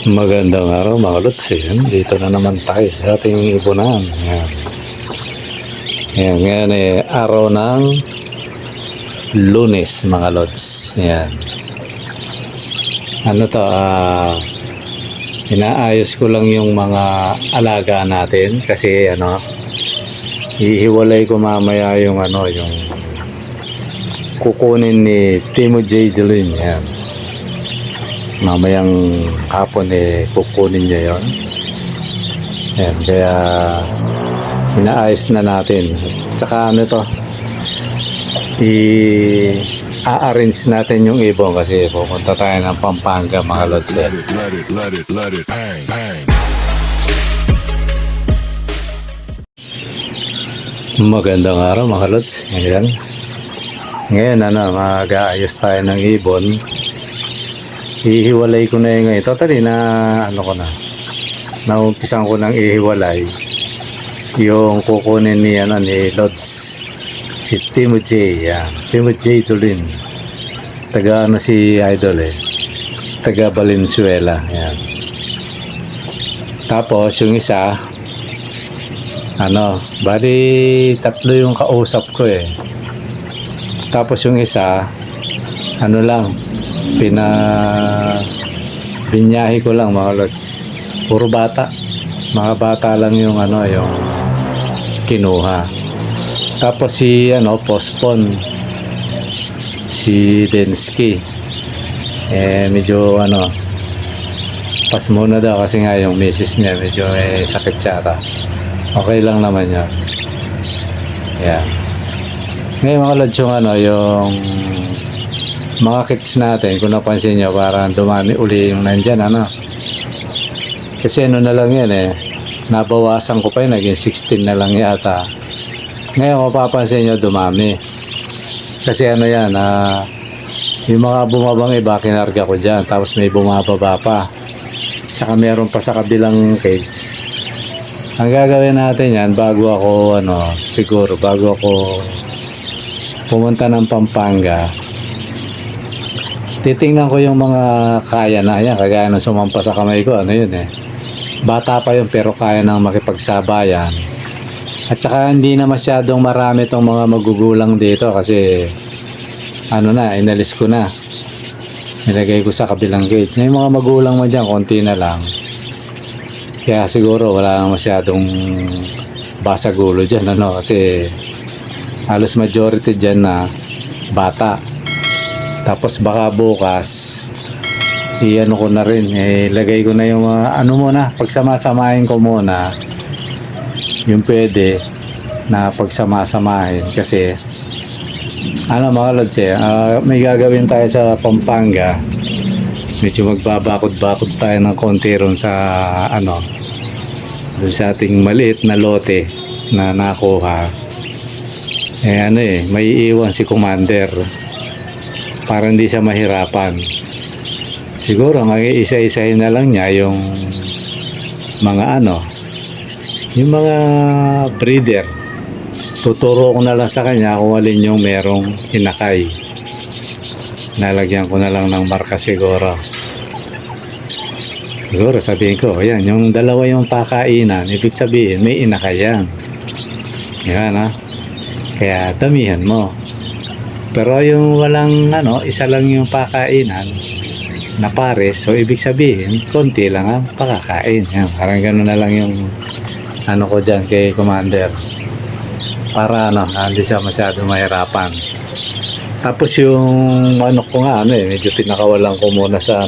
Magandang araw mga lods. Yan. Dito na naman tayo sa ating ipunan. Yan. Yan. Ngayon araw ng Lunes mga lods. Yan. Ano to, inaayos ko lang yung mga alaga natin kasi ihiwalay ko mamaya yung yung kukunin ni Timo J. Dilin. Yan. Mamayang hapon kukunin niya yon. Yan, kaya inaayos na natin. Tsaka i-arrange natin yung ibon kasi pupunta tayo ng Pampanga mga lods. Let it, bang, bang. Magandang araw mga lods. Ngayon mag-aayos tayo ng ibon. Ihiwalay ko na yung ngayon. Totally naumpisan ko nang ihiwalay yung kukunin ni Lods, si Timo J. Yan. Timo J. Tulin. Taga si Idol taga Valenzuela. Yan. Tapos yung isa bali tatlo yung kausap ko Tapos yung isa binyahe ko lang mga lods. Puro bata. Mga bata lang yung yung kinuha. Tapos si postpone si Densky. Medyo pas muna daw kasi nga yung misis niya medyo sakit yata. Okay lang naman yun. Yeah. Ngayon mga lods yung mga kits natin, kung napansin nyo, parang dumami uli yung nandyan, Kasi na lang yan nabawasan ko pa yun, naging 16 na lang yata. Ngayon, mapapansin nyo, dumami. Kasi yan, yung mga bumabang iba, kinarga ko dyan, tapos may bumababa pa. Tsaka meron pa sa kabilang cage. Ang gagawin natin yan, bago ako pumunta ng Pampanga, titingnan ko yung mga kaya na yan, kagaya ng sumampa sa kamay ko, bata pa yun pero kaya nang makipagsabayan. At saka hindi na masyadong marami itong mga magugulang dito kasi inalis ko na, nilagay ko sa kabilang gates. Yung mga magulang mo dyan, konti na lang, kaya siguro wala na masyadong basagulo dyan kasi halos majority dyan na bata. Tapos baka bukas ko na rin, lagay ko na yung mga pagsamasamahin ko muna yung pwede na pagsamasamahin kasi mga lods may gagawin tayo sa Pampanga. Medyo magbabakod-bakod tayo ng konti ron sa doon sa ating maliit na lote na nakuha. May iiwan si Commander para hindi siya mahirapan. Siguro mag-iisa-isahin na lang niya yung mga yung mga breeder. Tuturo ko na lang sa kanya kung alin yung merong inakay. Nalagyan ko na lang ng marka siguro. Siguro sabihin ko, ayan, yung dalawa yung pakainan, ibig sabihin may inakay yan. Yan kaya damihan mo. Pero yung walang isa lang yung pakainan na pares, so ibig sabihin konti lang ang pakakain. Yan, parang gano'n na lang yung ko dyan kay Commander para hindi siya masyado mahirapan. Tapos yung ko nga medyo pinakawalan ko muna sa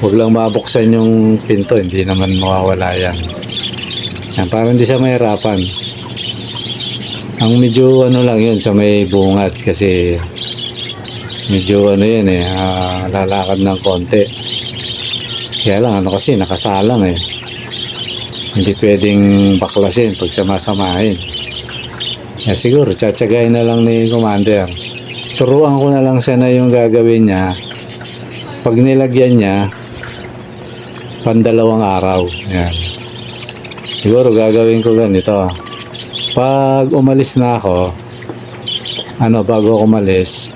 huwag lang mabuksan yung pinto, hindi naman mawawala yan. Yan, para hindi siya mahirapan. Ang medyo lang yun sa may bungad kasi medyo lalakad ng konti. Kaya lang kasi nakasalang hindi pwedeng baklasin pag samasamahin. Kaya siguro tsatsagayin na lang ni Commander. Turuan ko na lang sana yung gagawin niya. Pag nilagyan niya pandalawang araw. Yan. Siguro gagawin ko ganito. Pag umalis na ako, bago ako umalis,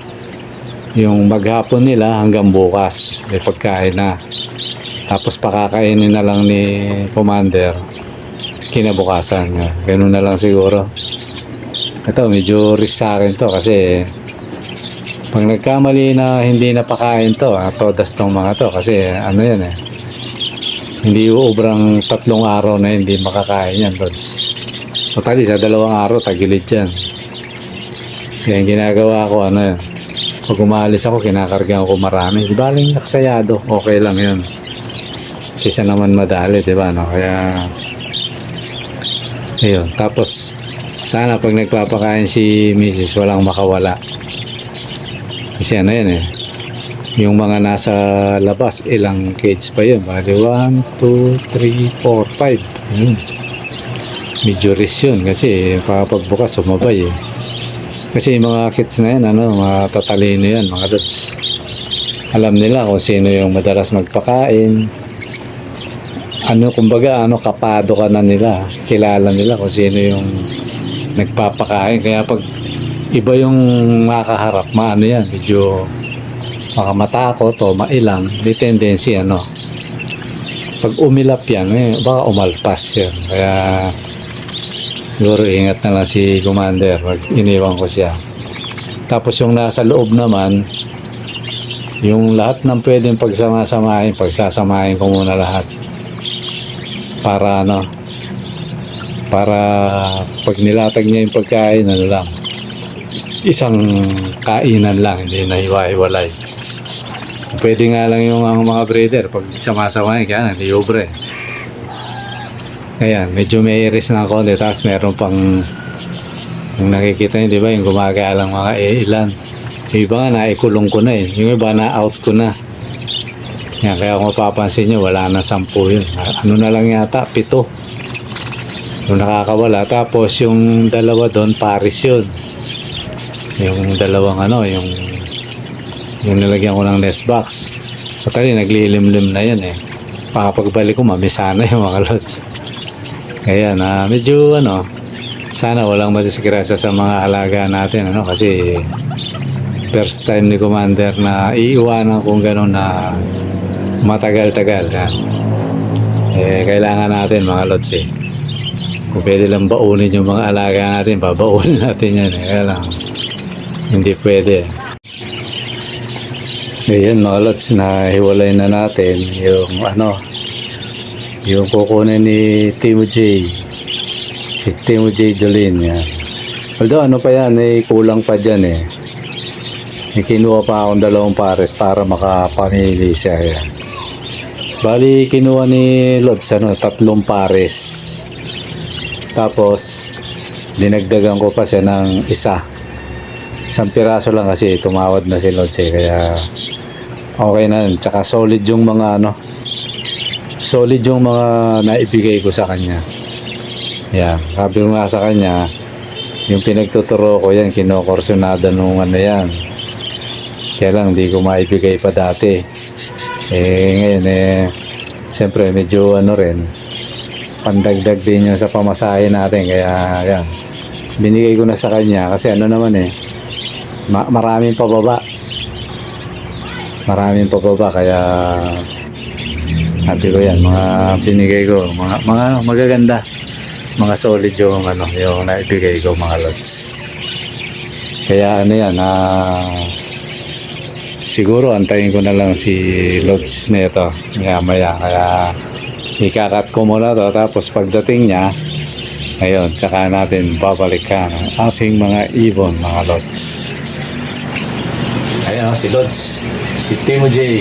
yung maghapon nila hanggang bukas may pagkain na. Tapos pakakainin na lang ni Commander kinabukasan nga. Ganun na lang siguro. Ito, medyo risk sa akin to kasi pag nagkamali na hindi napakain to, todas tong mga to kasi ano yan eh. Hindi ubrang 3 araw na hindi makakain yan, Lods. Totally, sa 2 araw, tagilid yan. Kaya yung ginagawa ko, ano yan. Pag umalis ako, kinakargaan ko marami. Di baling naksayado, okay lang yun. Kaysa naman madali, di ba? No? Kaya, ayun. Tapos, sana pag nagpapakain si Mrs. walang makawala. Kasi ano yan eh. Yung mga nasa labas, ilang cage pa yun. Bali, 1, 2, 3, 4, 5. Medyo risk yun kasi pagbukas sumabay eh. Kasi yung mga kids na yan, mga tatalino yan, mga Lods. Alam nila kung sino yung madalas magpakain. Kumbaga, kapado ka na nila. Kilala nila kung sino yung nagpapakain. Kaya pag iba yung makaharap, yan, medyo makamatakot o mailang, may tendency, pag umilap yan, baka umalpas yan. Kaya, siguro ingat na lang si Commander pag iniwan ko siya. Tapos yung nasa loob naman, yung lahat ng pwedeng pagsasamahin ko muna lahat. Para para pag nilatag niya yung pagkain, lang, isang kainan lang, hindi na hiwa-hiwalay. Pwede nga lang yung mga breeder, pag sama-samahin, kaya hindi ubre. Ayan, medyo may iris na konti, tapos meron pang yung nakikita nyo, di ba, yung gumagalang mga ilan. Yung iba nga, naikulong ko na eh. Yung iba, na-out ko na. Yan, kaya kung mapapansin nyo, wala na 10 yun. Na lang yata, 7. Yung nakakawala. Tapos yung 2 doon, pares yun. Yung 2 yung nilagyan ko ng nest box. Patali, naglilimlim na yan eh. Papagbalik ko, mamisa na yung mga Lods. Kaya medyo sana walang madisgrasya sa mga alaga natin, kasi first time ni Commander na iiwanan kung gano'n na matagal-tagal. Kailangan natin mga Lods eh. Kung pwede lang baunin yung mga alaga natin, babaunin natin yan eh. Kaya lang, hindi pwede. Ngayon mga Lods, nahiwalay na natin yung kukunin ni Timo J. Si Timo J. Dolin yan. Although pa yan, kulang pa dyan eh. Kinuha pa akong 2 pares para makapamili siya yan. Bali, kinuha ni Lods 3 pares. Tapos, dinagdagan ko pa siya ng 1 piraso lang kasi tumawad na si Lods eh. Kaya, okay na yun. Tsaka solid yung mga naibigay ko sa kanya. Yan. Sabi ko nga sa kanya, yung pinagtuturo ko yan, kinokorsyonada nung yan. Kaya lang, hindi ko maibigay pa dati. Ngayon siyempre medyo rin, pandagdag din yun sa pamasahe natin. Kaya yan, binigay ko na sa kanya kasi maraming pababa. Kaya sabi ko yan, mga binigay ko, mga magaganda, mga solid yung naibigay ko mga Lods. Kaya siguro antayin ko na lang si Lods nito maya. Kaya ikakat ko muna to, tapos pagdating niya, ayun, tsaka natin babalikan ang ating mga ibon mga Lods. Ayan si Lods, si Timo J.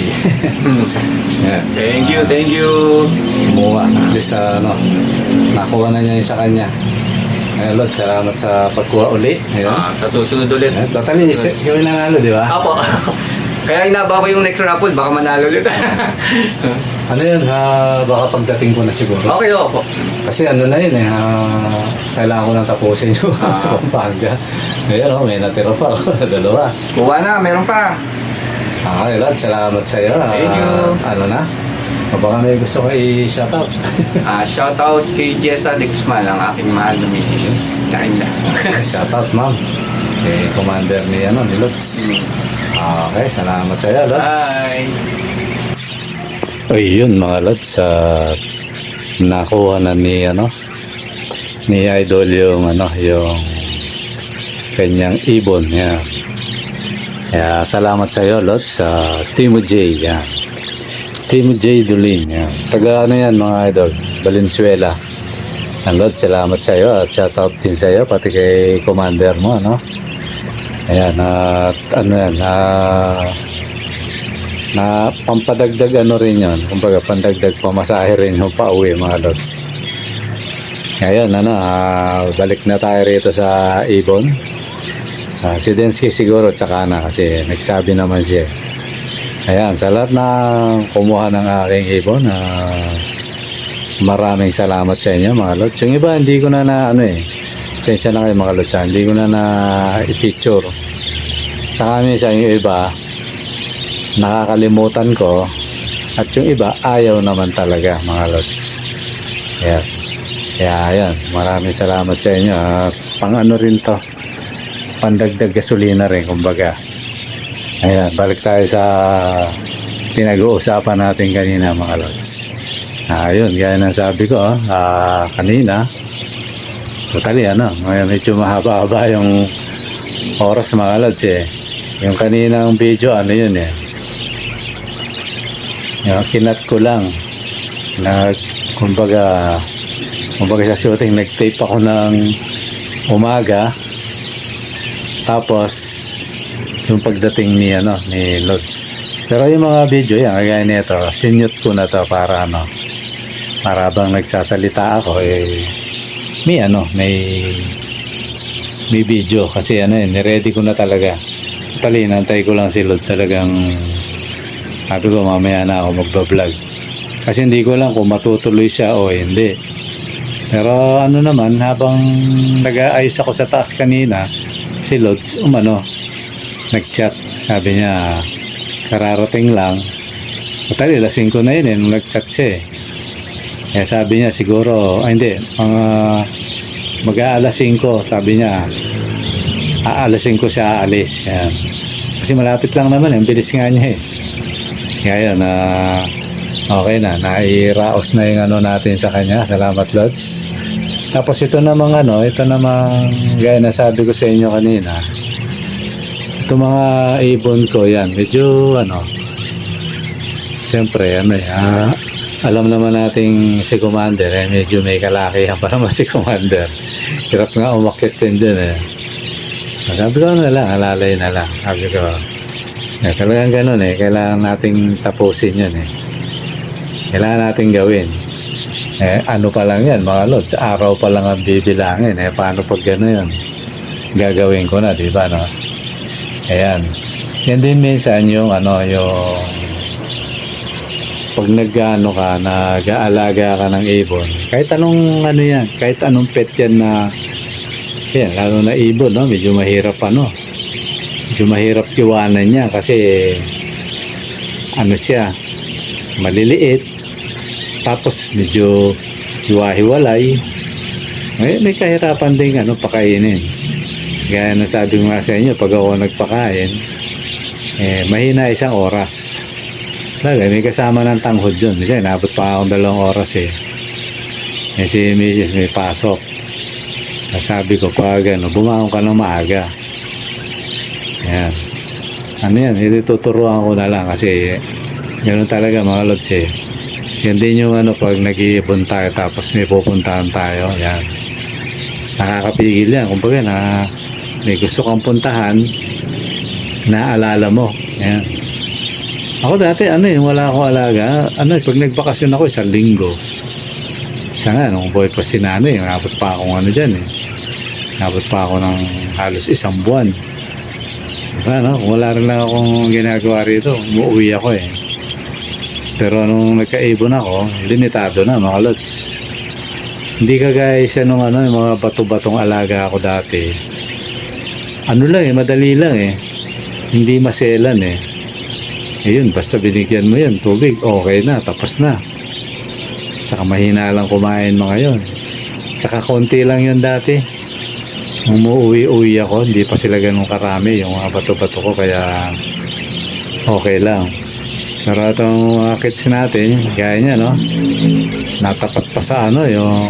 Yeah. Thank you. Kumuha. At least nakuha na niya yung sa kanya. Ayun, Lods, salamat sa pagkuha uli. Ayun. Sa susunod ulit. Totally, yung nanalo, di ba? Apo. Kaya inaba ko yung next raffle, baka manalo ulit. Ano yun, baka pagdating ko na siguro. Okay, opo. Kasi na yun kailangan ko nang tapusin yung sa Pampanga. Ngayon, may natira pa ako, 2. Kuha na, meron pa. Okay, Lods, salamat sa iyo. Thank you. Baka may gusto ko i-shoutout. Shoutout kay Jessa de Guzman, ang aking mahal na misis. Kain na. Shoutout, ma'am. Kay Commander ni Lods. Okay, salamat sa iyo, Lods. Bye. Ayun mga lods, nakuha na ni ni Idol yung yung kanyang ibon yan. Kaya salamat sa iyo lods sa Timo J yan. Timo J Dulin yan. Taga ano yan mga idol, Valenzuela. Yan lods, salamat sa iyo at shout out din sa iyo pati kay commander mo ayan at na pampadagdag rin yun, kumbaga pandagdag pamasahe rin yung pauwi mga lods. Ngayon balik na tayo rito sa ibon. Si Densky siguro tsaka na kasi nagsabi naman siya. Ayan, sa lahat na kumuha ng aking ibon, maraming salamat sa inyo mga lods. Yung iba hindi ko na sensya na kayo mga lods, hindi ko na i-picture. Tsaka minsan yung iba nakakalimutan ko at yung iba ayaw naman talaga mga lods. Kaya ayan, maraming salamat sa inyo. Pang rin to, pandagdag gasolina rin kumbaga. Ayan, balik tayo sa pinag-uusapan natin kanina mga lods. Ayun, gaya ng sabi ko kanina, totally medyo mahaba-haba yung oras mga lods Yung kaninang video yun kinat ko lang kumbaga sa shooting nag-tape ako ng umaga, tapos yung pagdating ni Lods. Pero yung mga video kagaya nito, sinyot ko na to para bang nagsasalita ako may video kasi ni-ready ko na talaga. Nantay ko lang si Lods, talagang sabi ko mamaya na ako magbablog kasi hindi ko lang kung matutuloy siya o hindi. Pero naman, habang nag-aayos ako sa taas kanina, si Lods nag-chat. Sabi niya kararating lang, totally lasing ko na yun nung nag-chat siya Kaya sabi niya siguro hindi, mag-aalas 5, sabi niya aalas 5 siya aalis. Yan. Kasi malapit lang naman, ang bilis nga niya Kaya yun, okay na, nairaos na yung natin sa kanya. Salamat Lods. Tapos ito namang gaya na sabi ko sa inyo kanina, ito mga ibon ko medyo siyempre alam naman nating si Commander medyo may kalakihan pa naman si Commander. Hirap nga umakyat din sabi ko alalay na lang, sabi ko talagang ganun kailangan nating tapusin yun kailangan nating gawin pa lang yan mga lods, araw pa lang ang bibilangin paano pag gano'n gagawin ko na, diba ayan, yan din minsan yung pag nag-aalaga ka ng ibon, kahit anong kahit anong pet yan lalo na ibon medyo mahirap medyo mahirap iwanan niya kasi siya maliliit, tapos medyo hiwa-hiwalay, may kahirapan din pakainin. Gaya na sabi ko nga sa inyo, pag ako nagpakain mahina 1 oras. May kasama ng tanghod yun, kasi inabot pa akong 2 oras si Mrs. may pasok. Sabi ko pag bumangon ka ng maaga, yan ituturuan ko na lang kasi ganoon talaga mga lods yan din yung pag nag-iibon tayo tapos may pupuntahan tayo, yan nakakapigil yan, kumbaga may gusto kang puntahan, naalala mo. Yan. Ako dati wala akong alaga, pag nagbakasyon ako 1 linggo, nung buhay pa si nanay, nabot pa akong nabot pa ako ng halos 1 buwan. Kung wala rin lang akong ginagawa rito, umuwi ako Pero nung nagkaibon ako, limitado na mga lods. Hindi kagaya siya nung yung mga bato-batong alaga ako dati. Madali lang hindi maselan Ayun, basta binigyan mo yan tubig, okay na, tapos na. Tsaka mahina lang kumain mga yun. Tsaka konti lang yun dati. Nung umuwi-uwi ako, hindi pa sila ganun karami yung mga bato-bato ko, kaya okay lang. Pero itong mga kids natin, gaya niya, no? Natapat pa sa ano, yung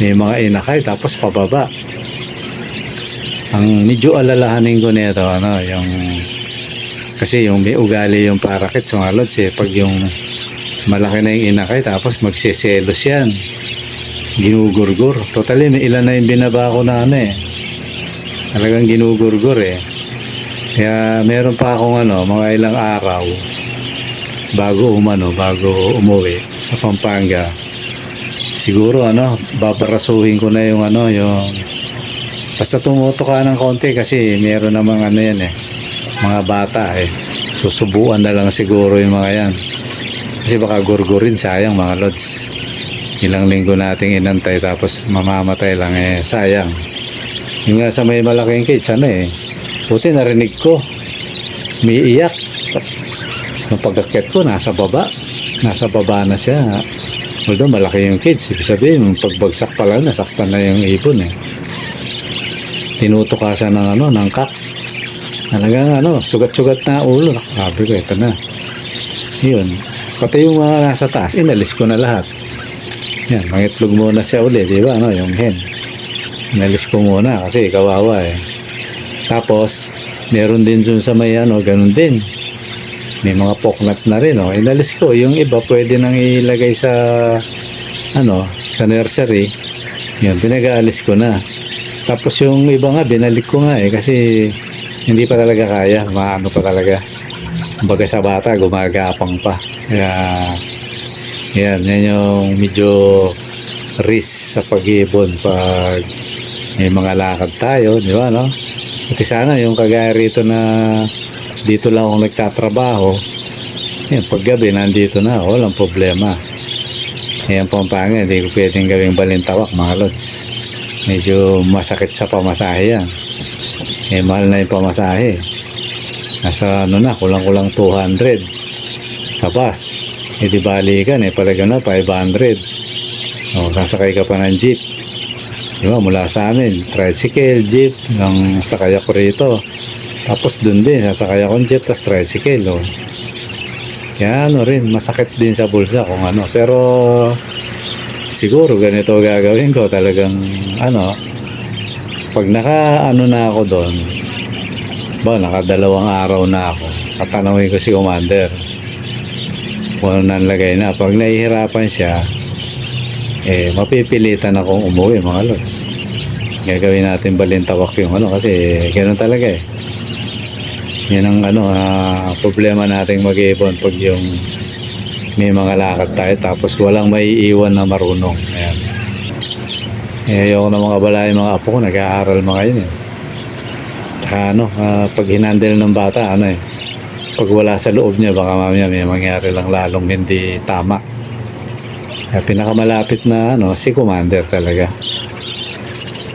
may mga inakay, tapos pababa. Ang medyo alalahanin ko nito, ano, yung kasi yung may ugali yung parakit sa mga lods eh. Pag yung malaki na yung inakay, tapos magsiselos yan. Ginugurgur. Totally, may ilan na yung binaba ko na ano eh. Talagang ginugurgur eh. Kaya meron pa akong ano, mga ilang araw bago umuwi sa Pampanga. Siguro ano, babarasuhin ko na yung ano, yung basta tumuto ka ng konti kasi meron namang ano yan eh, mga bata eh. Susubuan na lang siguro yung mga yan. Kasi baka gurgurin, sayang mga lods. Ilang linggo nating inantay tapos mamamatay lang eh, sayang. Yung nga sa may malaking kids, ano eh, puti narinig ko, may iyak. Nung pagkakit ko, nasa baba na siya. Although malaki yung kids, ibig sabihin, pagbagsak pa lang, nasaktan na yung ibon eh. Tinutukasan ng ano, ng kak. Talagang ano, sugat-sugat na ulo. Sabi ko, ito na. Yun. Pati yung mga nasa taas, inalis ko na lahat. Yan, mangitlog muna siya uli, di ba? Ano, yung hen. Inalis ko muna kasi kawawa eh. Tapos, meron din dun sa may ano, ganun din. May mga poknat na rin, oh. Inalis ko. Yung iba, pwede nang ilagay sa, ano, sa nursery. Yan, pinag-aalis ko na. Tapos yung iba nga, binalik ko nga eh. Kasi, hindi pa talaga kaya. Maano pa talaga. Kumbaga sa bata, gumagapang pa. Kaya, yan yung medyo risk sa pag-ibon pag may mga lakad tayo, di ba, no? At sana yung kagaya rito na dito lang ako nagtatrabaho, yan, paggabi nandito na ako, walang problema. Yan Pampanga, hindi ko pwedeng gawing balintawak mga lods. Medyo masakit sa pamasahe yan. Eh, mahal na yung pamasahe. Nasa ano na, kulang-kulang 200 sa bus. Eh di balikan eh, palaga na 500. O, kasakay ka pa ng jeep. Diba, mula sa amin, tricycle, jeep, ang sakay ako rito. Tapos dun din, sasakay akong jeep, tapos tricycle. O. Kaya ano rin, masakit din sa bulsa kung ano. Pero siguro ganito gagawin ko talagang ano, pag naka ano na ako doon, ba, nakadalawang araw na ako, tatanungin ko si Commander kung ano nalagay na. Pag nahihirapan siya, eh, mapipilitan akong umuwi mga lods. Gagawin natin balintawak yung ano kasi ganoon talaga eh. Yan ang ano, problema nating mag-ibon pag yung may mga lakad tayo tapos walang maiiwan na marunong. Ayan. Eh, ayoko na mga balay mga apo ko, nag-aaral mga yun eh. Tsaka ano, pag hinandel ng bata, ano eh, pag wala sa loob niya, baka mamaya may mangyari lang lalong hindi tama. Kaya pinakamalapit na ano, si Commander talaga.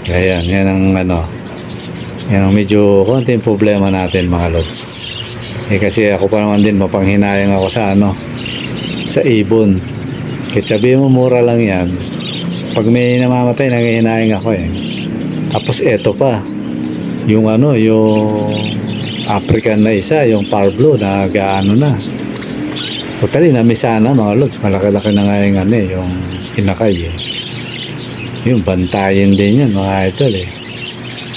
Kaya yan ang ano, yan ang medyo konting problema natin mga lods. Eh kasi ako pa naman din, mapanghinayang ako sa ano, sa ibon. Kaya sabihin mo mura lang yan. Pag may namamatay, nangihinayang ako eh. Tapos eto pa, yung ano, yung African na isa, yung Parblo na gaano na. Totally, namisa na mga lods. Malaki-laki na nga yung ano eh, yung inakay eh. Yung bantayin din yan mga idol eh.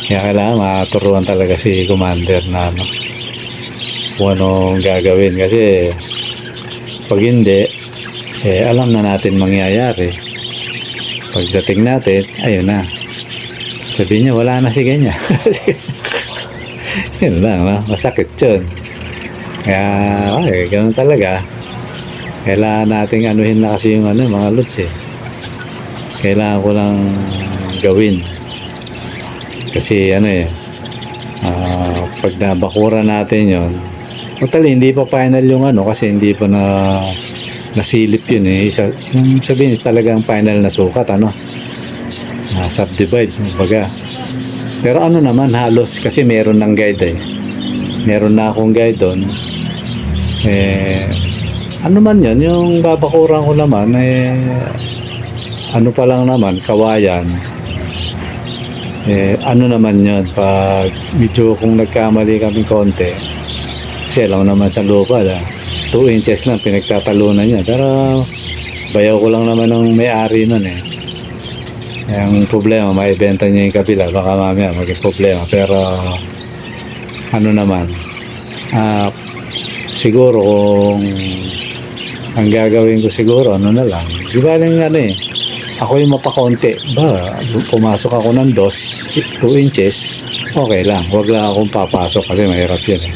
Kaya kailangan maturuan talaga si Commander na ano, kung anong gagawin. Kasi pag hindi, eh alam na natin mangyayari. Pagdating natin, ayun na. Sabihin niya, wala na si ganyan. Yun lang, no? Masakit yun. Kaya, okay, ganun talaga. Kailangan nating anuhin na kasi yung ano, mga lods eh. Kailangan ko lang gawin. Kasi ano eh, pag nabakura natin yun, totally, hindi pa final yung ano kasi hindi pa nasilip yun eh. Yung sabihin talagang final na sukat, ano, subdivide, kumbaga. Pero ano naman, halos kasi meron ng guide eh. Meron na akong guide doon. Eh, ano man yun, yung babakuran ko naman, eh, ano pa lang naman, kawayan. Eh, ano naman yun, pag medyo kung nagkamali kami konti, kasi alam naman sa lupa, 2 inches lang pinagtatalunan niya. Pero bayaw ko lang naman ng may-ari nun eh. Ang problema, maibenta niya yung kabila. Baka mamaya maging problema. Pero ano naman, siguro kung ang gagawin ko siguro, ano na lang. Di ba lang ano eh, ako yung mapakonti. Ba, pumasok ako ng 2 inches, okay lang. Huwag lang akong papasok kasi mahirap yun eh.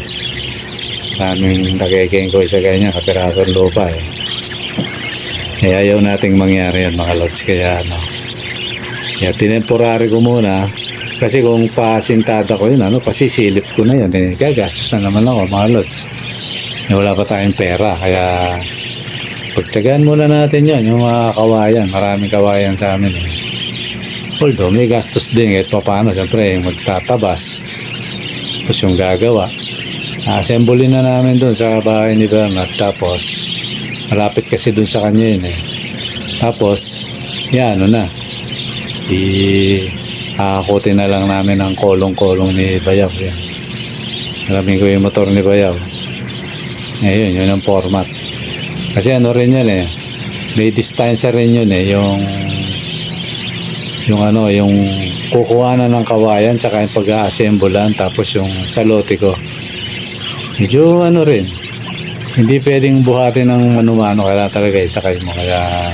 Daming nakiking ko sa ganyan, kapirasong lupa eh. Eh, ayaw nating mangyari yan mga lods. Kaya ano, kaya tinemporary ko muna. Kasi kung pasintada ko yun, pasisilip ko na yan eh. Gagastos na naman ako mga lods. Eh, wala pa tayong pera. Kaya pagtsagaan muna natin yan, yung mga kawayan. Maraming kawayan sa amin eh. Although may gastos din kahit pa paano. Siyempre yung magtatabas. Tapos yung gagawa. Assemble na namin dun sa bahay ni Bernard. Tapos malapit kasi dun sa kanya yun eh. Tapos yan ano na, hakutin na lang namin ang kolong-kolong ni Bayaw yan. Alamin ko yung motor ni Bayaw. Ngayon yun ang format. Kasi ano rin yun eh, may distancer rin yun eh, yung ano, yung kukuhanan ng kawayan tsaka yung pag-a-assemblean, tapos yung salote ko medyo ano rin, hindi pwedeng buhatin ng mano-mano, kaya talaga isakay mo. Kaya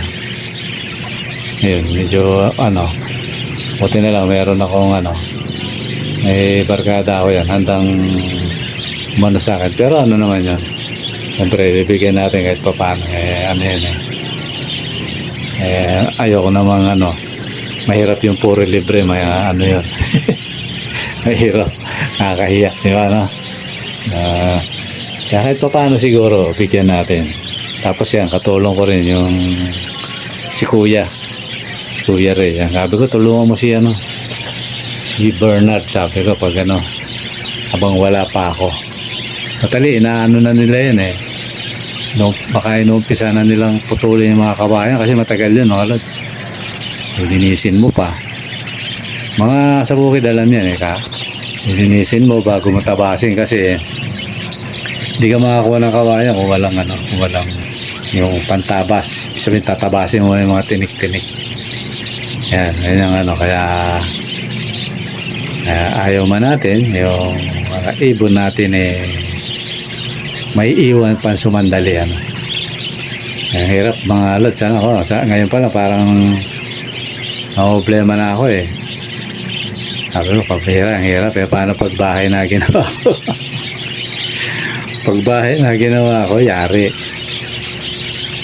ayun, medyo ano, buti na lang meron akong ano, may barkada ako yan, handang umano sa akin. Pero ano naman yun, siyempre bibigyan natin kahit pa paano eh, ano yun eh, ayoko namang ano, mahirap yung puro libre, may ano yun mahirap, nakakahiya, di ba no? Kahit pa paano siguro bigyan natin. Tapos yan, katulong ko rin yung si Kuya Ray. Yan, sabi ko tulungan mo si ano, si Bernard, sabi ko pag ano, habang wala pa ako. Matali, inaano na nila yun eh. No, baka inumpisa na nilang putulin yung mga kabayan kasi matagal yun, mga lods. Linisin mo pa. Mga sa bukid alam yan eh, linisin mo bago mo tabasin kasi hindi ka makakuha ng kawayan kung walang ano, kung walang yung pantabas. Sabihin tatabasin mo yung mga tinik-tinik. Yan, yun yung ano, kaya ayaw man natin yung mga ibon natin eh may iwan pang sumandali ano. Ang hirap mga lods ano ko. Ngayon pala parang problema na ako eh. Sabi ko, pagpira, ang hirap eh. Paano pagbahay na ginawa ko? Pagbahay na ginawa ko, yari.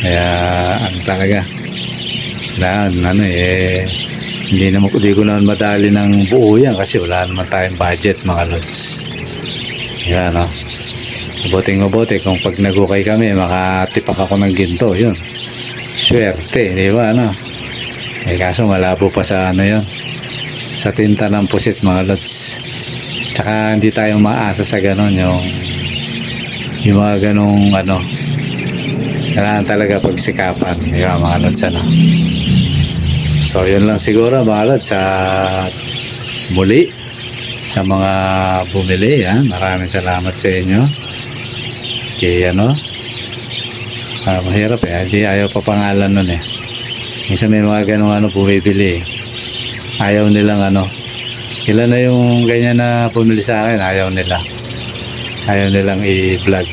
Kaya, ano talaga. Ano eh, hindi ko naman madali ng buo yan kasi wala naman tayong budget mga lods. Yan no. Mabuting kung pag nagukay kami, makatipak ako ng ginto, yun. Swerte, di ba ano? Eh kaso malabo pa sa ano yun, sa tinta ng pusit mga lods. Tsaka hindi tayo maasa sa ganon, yung mga ganong ano, kailangan talaga pagsikapan, di ba mga lods ano. So yun lang siguro mga lods, sa muli sa mga bumili yan, maraming salamat sa inyo. Okay, ano, mahirap eh, hindi ayaw pa pangalan nun eh. Minsan may mga ganong ano bumibili eh. Ayaw nilang ano, ilan na yung ganyan na pumili sa akin, ayaw nilang i-vlog.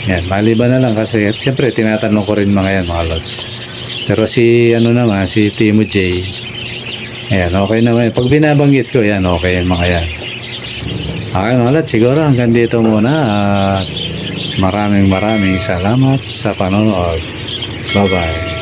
Yan, maliban na lang kasi siyempre tinatanong ko rin mga yan mga lods. Pero si ano naman, si Timo J, ayan, okay naman. Pag binabanggit ko yan, okay yan mga yan. Okay mga lods, siguro hanggang dito muna at maraming salamat sa panonood. Bye bye.